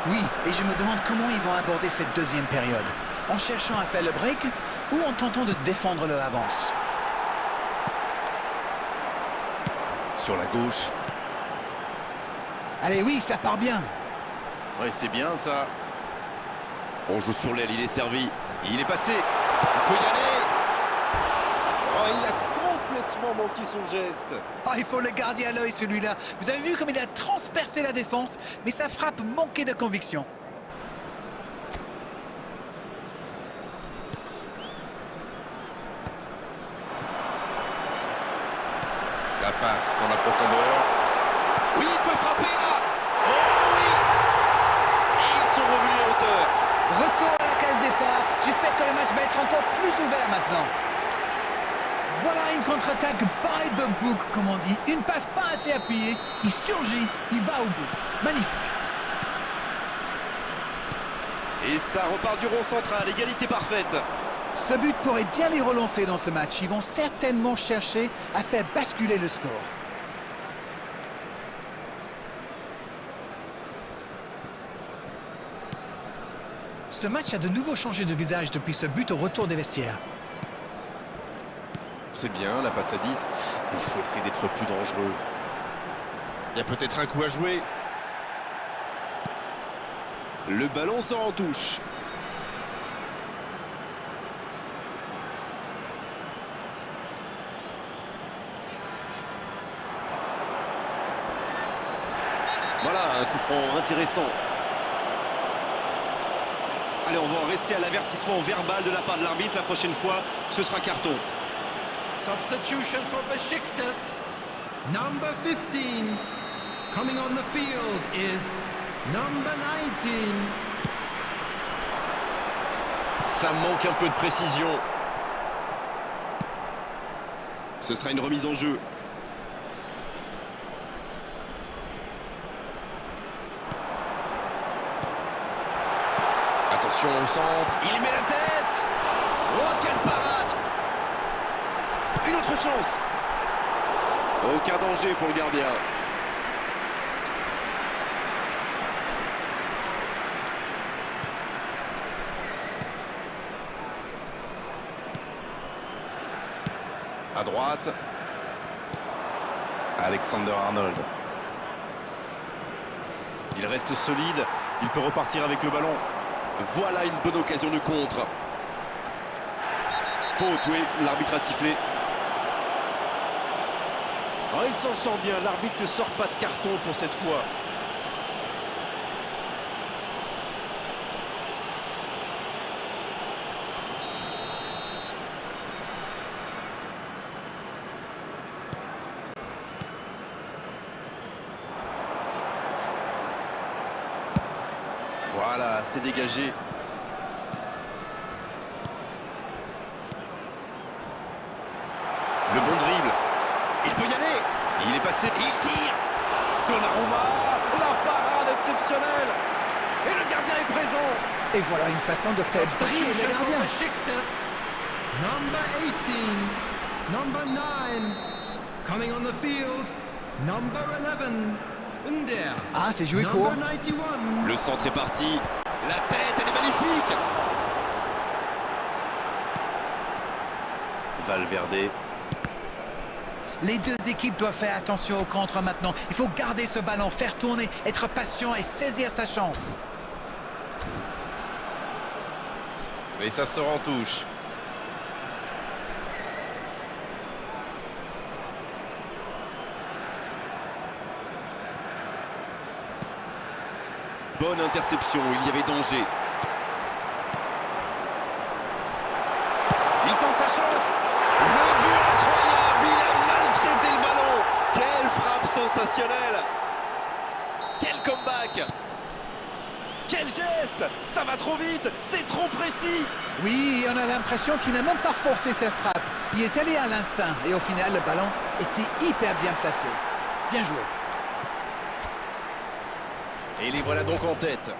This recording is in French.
Oui, et je me demande comment ils vont aborder cette deuxième période. En cherchant à faire le break ou en tentant de défendre leur avance. Sur la gauche. Allez, oui, ça part bien. Ouais, c'est bien ça. On joue sur l'aile, il est servi. Il est passé. Il peut y aller. Oh, il a complètement manqué son geste. Ah, il faut le garder à l'œil celui-là. Vous avez vu comme il a transpercé la défense, mais sa frappe manquait de conviction. La passe dans la profondeur. Oui, il peut frapper là. Oh oui. Et ils sont revenus en hauteur. Retour à la case départ. J'espère que le match va être encore plus ouvert maintenant. Voilà une contre-attaque by the book, comme on dit. Une passe pas assez appuyée. Il surgit, il va au bout. Magnifique. Et ça repart du rond central, égalité parfaite. Ce but pourrait bien les relancer dans ce match. Ils vont certainement chercher à faire basculer le score. Ce match a de nouveau changé de visage depuis ce but au retour des vestiaires. C'est bien, la passe à 10. Il faut essayer d'être plus dangereux. Il y a peut-être un coup à jouer. Le ballon sort en touche. Voilà, un coup franc intéressant. Allez, on va en rester à l'avertissement verbal de la part de l'arbitre. La prochaine fois, ce sera carton. Substitution for Besiktas. Number 15. Coming on the field is number 19. Ça manque un peu de précision. Ce sera une remise en jeu. Attention au centre. Il met la tête. Oh, quelle parade! Une autre chance. Aucun danger pour le gardien. À droite. Alexander Arnold. Il reste solide. Il peut repartir avec le ballon. Voilà une bonne occasion de contre. Faute, oui, l'arbitre a sifflé. Oh, il s'en sort bien, l'arbitre ne sort pas de carton pour cette fois. Voilà, c'est dégagé. Le bon dribble. Il peut y aller. Il est passé. Il tire. Donnarumma. La parade exceptionnelle. Et le gardien est présent. Et voilà une façon de faire briller le Substitution for gardien. Besiktas. Number 18. Number 9. Coming on the field. Number 11. Under. Ah, c'est joué court. Number 91. Le centre est parti. La tête, elle est magnifique. Valverde. Les deux équipes doivent faire attention au contre maintenant. Il faut garder ce ballon, faire tourner, être patient et saisir sa chance. Et ça sort en touche. Bonne interception, il y avait danger. Il tente sa chance. Le but incroyable, il a maltraité le ballon. Quelle frappe sensationnelle. Quel comeback. Quel geste. Ça va trop vite, c'est trop précis. Oui, on a l'impression qu'il n'a même pas forcé sa frappe. Il est allé à l'instinct et au final, le ballon était hyper bien placé. Bien joué. Et les voilà donc en tête.